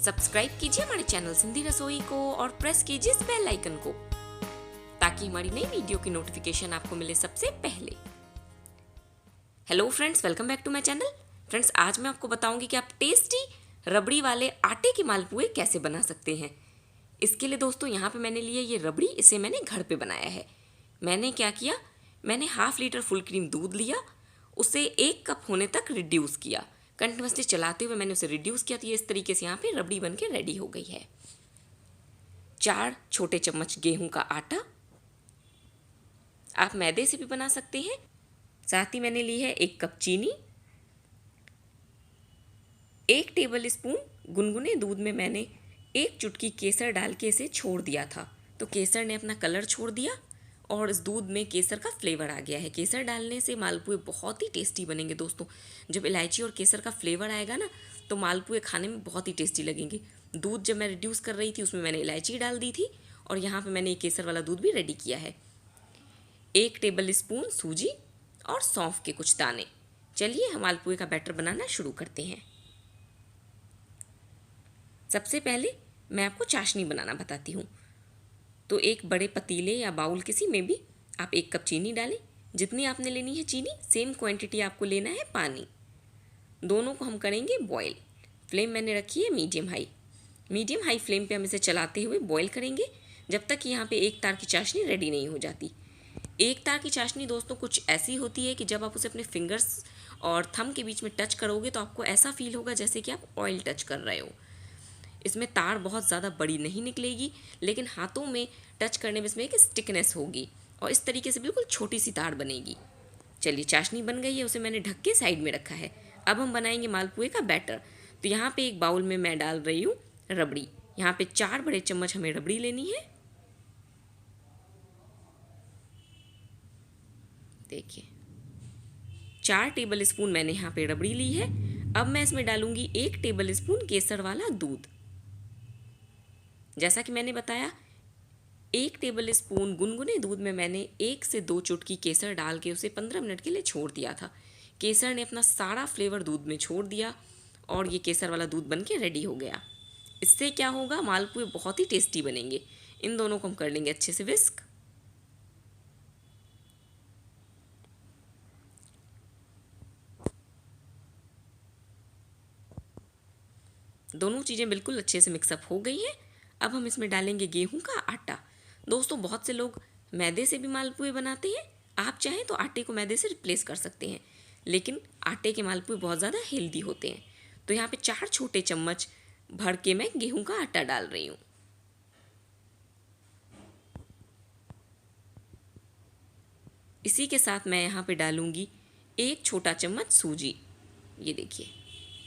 Subscribe कीजिए हमारे channel Sindhi रसोई को और प्रेस कीजिए इस बेल आइकन को ताकि हमारी नई वीडियो की नोटिफिकेशन आपको मिले सबसे पहले। Hello friends, welcome back to my channel. Friends, आज मैं आपको बताऊंगी कि आप टेस्टी रबड़ी वाले आटे के मालपुए कैसे बना सकते हैं। इसके लिए दोस्तों यहाँ पे मैंने लिया ये रबड़ी, इसे मैंने घर पे बनाया है। मैंने क्या किया, मैंने हाफ लीटर फुल क्रीम दूध लिया, उसे 1 कप होने तक रिड्यूस किया। कंटिन्यूसली चलाते हुए मैंने उसे रिड्यूस किया, तो ये इस तरीके से यहाँ पे रबड़ी बन के रेडी हो गई है। 4 छोटे चम्मच गेहूं का आटा, आप मैदे से भी बना सकते हैं। साथ ही मैंने ली है 1 कप चीनी। 1 टेबल स्पून गुनगुने दूध में मैंने 1 चुटकी केसर डाल के इसे छोड़ दिया था, तो केसर ने अपना कलर छोड़ दिया और इस दूध में केसर का फ्लेवर आ गया है। केसर डालने से मालपुए बहुत ही टेस्टी बनेंगे दोस्तों। जब इलायची और केसर का फ्लेवर आएगा ना, तो मालपुए खाने में बहुत ही टेस्टी लगेंगे। दूध जब मैं रिड्यूस कर रही थी उसमें मैंने इलायची डाल दी थी और यहाँ पे मैंने ये केसर वाला दूध भी रेडी किया है। 1 टेबल स्पून सूजी और सौंफ के कुछ दाने। चलिए हम मालपुए का बैटर बनाना शुरू करते हैं। सबसे पहले मैं आपको चाशनी बनाना बताती हूँ। तो एक बड़े पतीले या बाउल किसी में भी आप 1 कप चीनी डालें। जितनी आपने लेनी है चीनी, सेम क्वांटिटी आपको लेना है पानी। दोनों को हम करेंगे बॉईल। फ्लेम मैंने रखी है मीडियम हाई फ्लेम पे हम इसे चलाते हुए बॉईल करेंगे जब तक कि यहाँ पे एक तार की चाशनी रेडी नहीं हो जाती। एक तार की चाशनी दोस्तों कुछ ऐसी होती है कि जब आप उसे अपने फिंगर्स और थंब के बीच में टच करोगे तो आपको ऐसा फील होगा जैसे कि आप ऑयल टच कर रहे हो। इसमें तार बहुत ज़्यादा बड़ी नहीं निकलेगी, लेकिन हाथों में टच करने में इसमें एक स्टिकनेस होगी और इस तरीके से बिल्कुल छोटी सी तार बनेगी। चलिए, चाशनी बन गई है, उसे मैंने ढक के साइड में रखा है। अब हम बनाएंगे मालपुए का बैटर। तो यहाँ पे एक बाउल में मैं डाल रही हूँ रबड़ी। यहाँ पे 4 बड़े चम्मच हमें रबड़ी लेनी है। देखिए, 4 टेबल स्पून मैंने यहाँ पे रबड़ी ली है। अब मैं इसमें डालूंगी 1 टेबल स्पून केसर वाला दूध। जैसा कि मैंने बताया, 1 टेबल स्पून गुनगुने दूध में मैंने 1 से 2 चुटकी केसर डाल के उसे 15 मिनट के लिए छोड़ दिया था। केसर ने अपना सारा फ्लेवर दूध में छोड़ दिया और ये केसर वाला दूध बन के रेडी हो गया। इससे क्या होगा, मालपुए बहुत ही टेस्टी बनेंगे। इन दोनों को हम कर लेंगे अच्छे से विस्क। दोनों चीज़ें बिल्कुल अच्छे से मिक्सअप हो गई हैं। अब हम इसमें डालेंगे गेहूं का आटा। दोस्तों, बहुत से लोग मैदे से भी मालपुए बनाते हैं। आप चाहें तो आटे को मैदे से रिप्लेस कर सकते हैं, लेकिन आटे के मालपुए बहुत ज़्यादा हेल्दी होते हैं। तो यहाँ पे 4 छोटे चम्मच भर के मैं गेहूं का आटा डाल रही हूँ। इसी के साथ मैं यहाँ पे डालूंगी 1 छोटा चम्मच सूजी। ये देखिए,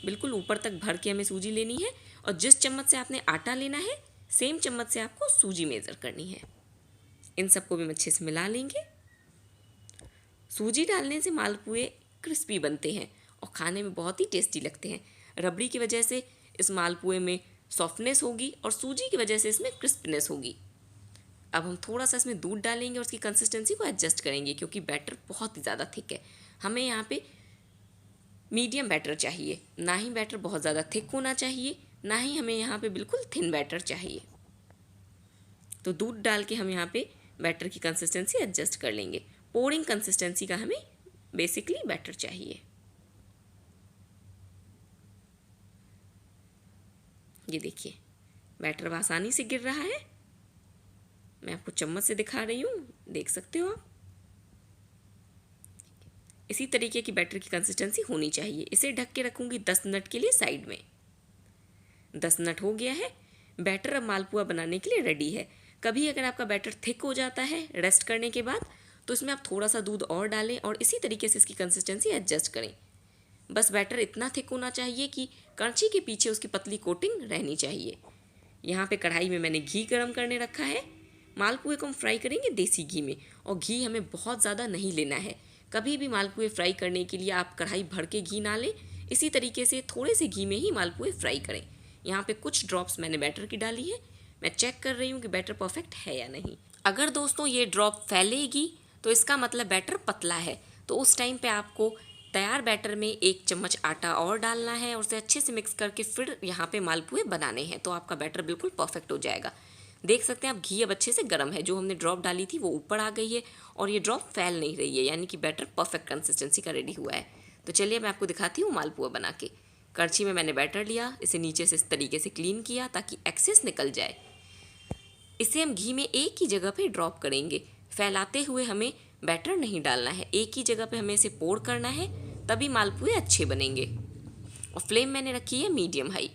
बिल्कुल ऊपर तक भर के हमें सूजी लेनी है और जिस चम्मच से आपने आटा लेना है, सेम चम्मच से आपको सूजी मेज़र करनी है। इन सबको भी हम अच्छे से मिला लेंगे। सूजी डालने से मालपुए क्रिस्पी बनते हैं और खाने में बहुत ही टेस्टी लगते हैं। रबड़ी की वजह से इस मालपुए में सॉफ्टनेस होगी और सूजी की वजह से इसमें क्रिस्पनेस होगी। अब हम थोड़ा सा इसमें दूध डालेंगे और उसकी कंसिस्टेंसी को एडजस्ट करेंगे, क्योंकि बैटर बहुत ही ज़्यादा थिक है। हमें यहाँ पे मीडियम बैटर चाहिए, ना ही बैटर बहुत ज़्यादा थिक होना चाहिए, ना ही हमें यहाँ पे बिल्कुल थिन बैटर चाहिए। तो दूध डाल के हम यहाँ पे बैटर की कंसिस्टेंसी एडजस्ट कर लेंगे। पोरिंग कंसिस्टेंसी का हमें बेसिकली बैटर चाहिए। ये देखिए, बैटर आसानी से गिर रहा है। मैं आपको चम्मच से दिखा रही हूँ, देख सकते हो आप। इसी तरीके की बैटर की कंसिस्टेंसी होनी चाहिए। इसे ढक के रखूँगी 10 मिनट के लिए साइड में। 10 मिनट हो गया है। बैटर अब मालपुआ बनाने के लिए रेडी है। कभी अगर आपका बैटर थिक हो जाता है रेस्ट करने के बाद, तो इसमें आप थोड़ा सा दूध और डालें और इसी तरीके से इसकी कंसिस्टेंसी एडजस्ट करें। बस बैटर इतना थिक होना चाहिए कि कड़छी के पीछे उसकी पतली कोटिंग रहनी चाहिए। यहाँ पे कढ़ाई में मैंने घी गर्म करने रखा है। मालपुए को हम फ्राई करेंगे देसी घी में, और घी हमें बहुत ज़्यादा नहीं लेना है। कभी भी मालपुए फ्राई करने के लिए आप कढ़ाई भर के घी ना लें। इसी तरीके से थोड़े से घी में ही मालपुए फ्राई करें। यहाँ पे कुछ ड्रॉप्स मैंने बैटर की डाली है। मैं चेक कर रही हूँ कि बैटर परफेक्ट है या नहीं। अगर दोस्तों ये ड्रॉप फैलेगी तो इसका मतलब बैटर पतला है, तो उस टाइम पे आपको तैयार बैटर में 1 चम्मच आटा और डालना है और उसे अच्छे से मिक्स करके फिर यहाँ पे मालपुए बनाने हैं, तो आपका बैटर बिल्कुल परफेक्ट हो जाएगा। देख सकते हैं आप, घी अब अच्छे से गर्म है, जो हमने ड्रॉप डाली थी वो ऊपर आ गई है और ये ड्रॉप फैल नहीं रही है, यानी कि बैटर परफेक्ट कंसिस्टेंसी का रेडी हुआ है। तो चलिए मैं आपको दिखाती हूँ मालपुआ बना के। कड़छी में मैंने बैटर लिया, इसे नीचे से इस तरीके से क्लीन किया ताकि एक्सेस निकल जाए। इसे हम घी में एक ही जगह पे ड्रॉप करेंगे, फैलाते हुए हमें बैटर नहीं डालना है, एक ही जगह पे हमें इसे पोर करना है, तभी मालपुए अच्छे बनेंगे। और फ्लेम मैंने रखी है मीडियम हाई।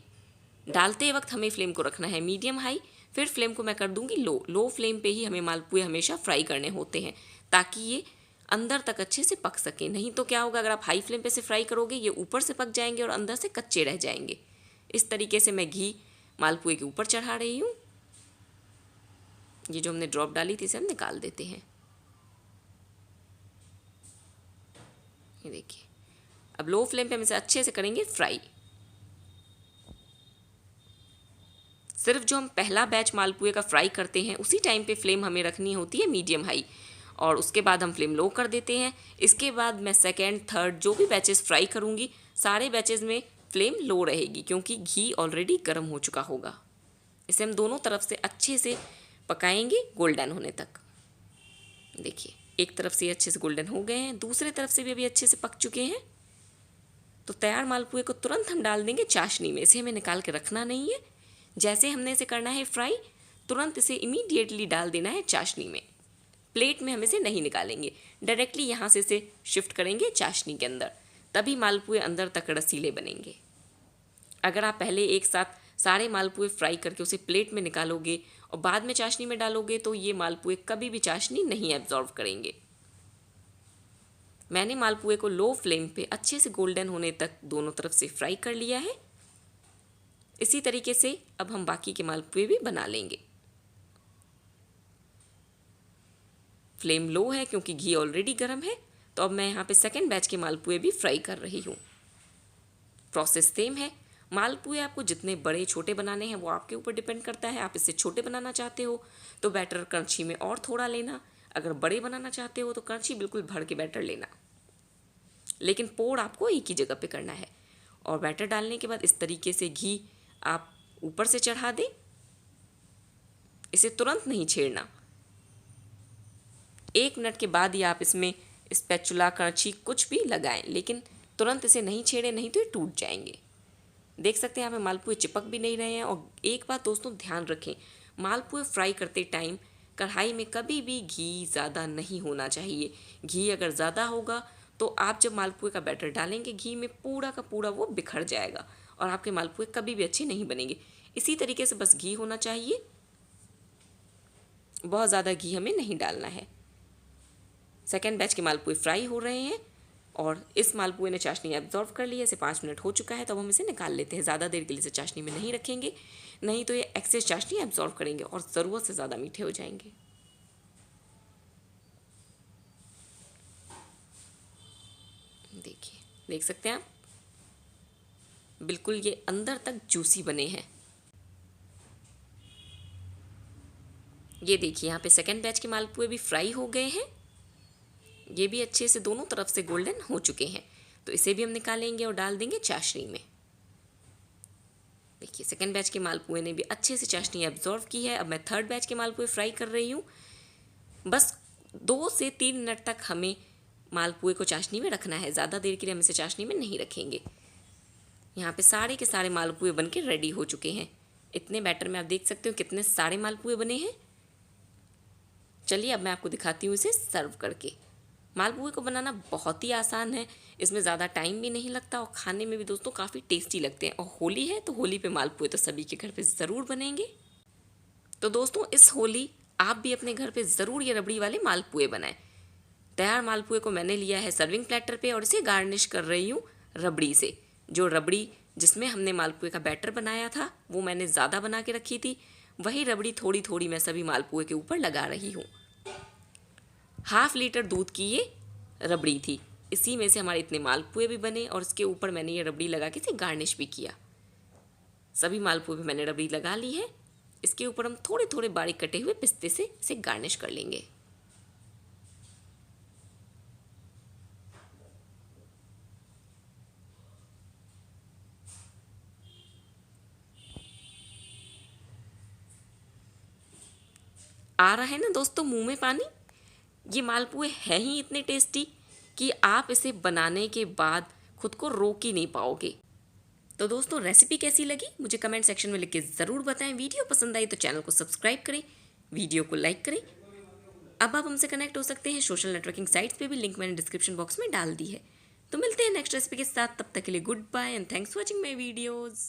डालते वक्त हमें फ्लेम को रखना है मीडियम हाई, फिर फ्लेम को मैं कर दूंगी लो। लो फ्लेम पे ही हमें मालपुए हमेशा फ्राई करने होते हैं ताकि ये अंदर तक अच्छे से पक सके। नहीं तो क्या होगा, अगर आप हाई फ्लेम पे से फ्राई करोगे ये ऊपर से पक जाएंगे और अंदर से कच्चे रह जाएंगे। इस तरीके से मैं घी मालपुए के ऊपर चढ़ा रही हूँ। ये जो हमने ड्रॉप डाली थी इसे हम निकाल देते हैं। ये देखिए, अब लो फ्लेम पे हम इसे अच्छे से करेंगे फ्राई। सिर्फ जो हम पहला बैच मालपुए का फ्राई करते हैं उसी टाइम पे फ्लेम हमें रखनी होती है मीडियम हाई, और उसके बाद हम फ्लेम लो कर देते हैं। इसके बाद मैं सेकेंड थर्ड जो भी बैचेस फ्राई करूँगी सारे बैचेस में फ्लेम लो रहेगी, क्योंकि घी ऑलरेडी गर्म हो चुका होगा। इसे हम दोनों तरफ से अच्छे से पकाएंगे गोल्डन होने तक। देखिए, एक तरफ से अच्छे से गोल्डन हो गए हैं, दूसरे तरफ से भी अभी अच्छे से पक चुके हैं। तो तैयार मालपुए को तुरंत हम डाल देंगे चाशनी में। इसे हमें निकाल के रखना नहीं है, जैसे हमने इसे करना है फ्राई, तुरंत इसे इमीडिएटली डाल देना है चाशनी में। प्लेट में हम इसे नहीं निकालेंगे, डायरेक्टली यहाँ से इसे शिफ्ट करेंगे चाशनी के अंदर, तभी मालपुए अंदर तक रसीले बनेंगे। अगर आप पहले एक साथ सारे मालपुए फ्राई करके उसे प्लेट में निकालोगे और बाद में चाशनी में डालोगे तो ये मालपुए कभी भी चाशनी नहीं एब्जॉर्व करेंगे। मैंने मालपुए को लो फ्लेम पे अच्छे से गोल्डन होने तक दोनों तरफ से फ्राई कर लिया है। इसी तरीके से अब हम बाकी के मालपुए भी बना लेंगे। फ्लेम लो है क्योंकि घी ऑलरेडी गर्म है, तो अब मैं यहाँ पे सेकेंड बैच के मालपुए भी फ्राई कर रही हूँ। प्रोसेस सेम है। मालपुए आपको जितने बड़े छोटे बनाने हैं वो आपके ऊपर डिपेंड करता है। आप इससे छोटे बनाना चाहते हो तो बैटर कड़छी में और थोड़ा लेना, अगर बड़े बनाना चाहते हो तो कड़छी बिल्कुल भर के बैटर लेना, लेकिन पोर आपको एक ही जगह पे करना है। और बैटर डालने के बाद इस तरीके से घी आप ऊपर से चढ़ा दें, इसे तुरंत नहीं छेड़ना। 1 मिनट के बाद ही आप इसमें स्पैचुला कड़छी कुछ भी लगाएं, लेकिन तुरंत इसे नहीं छेड़ें, नहीं तो ये टूट जाएंगे। देख सकते हैं यहाँ पे मालपुए चिपक भी नहीं रहे हैं। और एक बात दोस्तों ध्यान रखें, मालपुए फ्राई करते टाइम कढ़ाई में कभी भी घी ज़्यादा नहीं होना चाहिए। घी अगर ज़्यादा होगा तो आप जब मालपुए का बैटर डालेंगे घी में पूरा का पूरा वो बिखर जाएगा और आपके मालपुए कभी भी अच्छे नहीं बनेंगे। इसी तरीके से बस घी होना चाहिए, बहुत ज़्यादा घी हमें नहीं डालना है। सेकेंड बैच के मालपुए फ्राई हो रहे हैं और इस मालपुए ने चाशनी एब्जॉर्व कर ली है। इसे 5 मिनट हो चुका है, तो अब हम इसे निकाल लेते हैं। ज़्यादा देर के लिए इसे चाशनी में नहीं रखेंगे, नहीं तो ये एक्सेस चाशनी एब्जॉर्व करेंगे और ज़रूरत से ज़्यादा मीठे हो जाएंगे। देखिए, देख सकते हैं आप, बिल्कुल ये अंदर तक जूसी बने हैं। ये देखिए, यहाँ पे सेकेंड बैच के मालपुए भी फ्राई हो गए हैं। ये भी अच्छे से दोनों तरफ से गोल्डन हो चुके हैं, तो इसे भी हम निकालेंगे और डाल देंगे चाशनी में। देखिए, सेकेंड बैच के मालपुए ने भी अच्छे से चाशनी एब्जॉर्व की है। अब मैं थर्ड बैच के मालपुए फ्राई कर रही हूँ। बस 2 से 3 मिनट तक हमें मालपुए को चाशनी में रखना है, ज़्यादा देर के लिए हम इसे चाशनी में नहीं रखेंगे। यहाँ पे सारे के सारे मालपुए बन के रेडी हो चुके हैं। इतने बैटर में आप देख सकते हो कितने सारे मालपुए बने हैं। चलिए अब मैं आपको दिखाती हूँ इसे सर्व करके। मालपुए को बनाना बहुत ही आसान है, इसमें ज़्यादा टाइम भी नहीं लगता और खाने में भी दोस्तों काफ़ी टेस्टी लगते हैं। और होली है तो होली पे मालपुए तो सभी के घर पे ज़रूर बनेंगे। तो दोस्तों, इस होली आप भी अपने घर पे ज़रूर ये रबड़ी वाले मालपुए बनाएं। तैयार मालपुए को मैंने लिया है सर्विंग प्लेटर पे और इसे गार्निश कर रही हूँ रबड़ी से। जो रबड़ी जिसमें हमने मालपुए का बैटर बनाया था वो मैंने ज़्यादा बना के रखी थी, वही रबड़ी थोड़ी थोड़ी मैं सभी मालपुए के ऊपर लगा रही हूँ। 1/2 लीटर दूध की ये रबड़ी थी, इसी में से हमारे इतने मालपुए भी बने और इसके ऊपर मैंने ये रबड़ी लगा के इसे गार्निश भी किया। सभी मालपुए पे मैंने रबड़ी लगा ली है। इसके ऊपर हम थोड़े थोड़े बारीक कटे हुए पिस्ते से इसे गार्निश कर लेंगे। आ रहा है ना दोस्तों मुंह में पानी। ये मालपुए हैं ही इतने टेस्टी कि आप इसे बनाने के बाद खुद को रोक ही नहीं पाओगे। तो दोस्तों रेसिपी कैसी लगी मुझे कमेंट सेक्शन में लिख के ज़रूर बताएं। वीडियो पसंद आई तो चैनल को सब्सक्राइब करें, वीडियो को लाइक करें। अब आप हमसे कनेक्ट हो सकते हैं सोशल नेटवर्किंग साइट्स पे भी, लिंक मैंने डिस्क्रिप्शन बॉक्स में डाल दी है। तो मिलते हैं नेक्स्ट रेसिपी के साथ, तब तक के लिए goodbye and thanks for watching my videos.